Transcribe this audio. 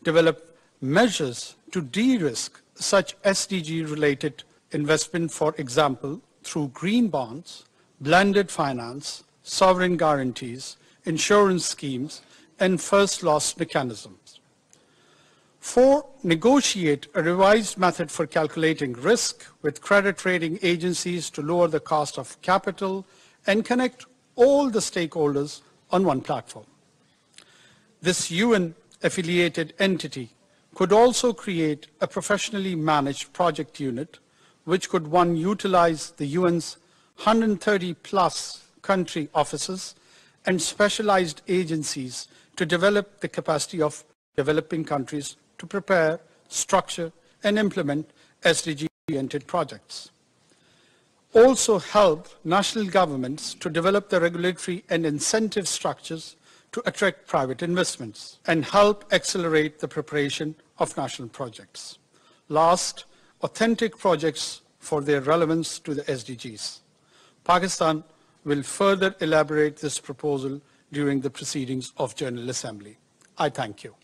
develop measures to de-risk such SDG-related investment, for example, through green bonds, blended finance, sovereign guarantees, insurance schemes, and first loss mechanisms. 4, negotiate a revised method for calculating risk with credit rating agencies to lower the cost of capital and connect all the stakeholders on one platform. This UN-affiliated entity could also create a professionally managed project unit which could, one, utilize the UN's 130+ country offices and specialized agencies to develop the capacity of developing countries to prepare, structure, and implement SDG-oriented projects. Also help national governments to develop the regulatory and incentive structures to attract private investments and help accelerate the preparation of national projects. Last, authentic projects for their relevance to the SDGs. Pakistan will further elaborate this proposal during the proceedings of General Assembly. I thank you.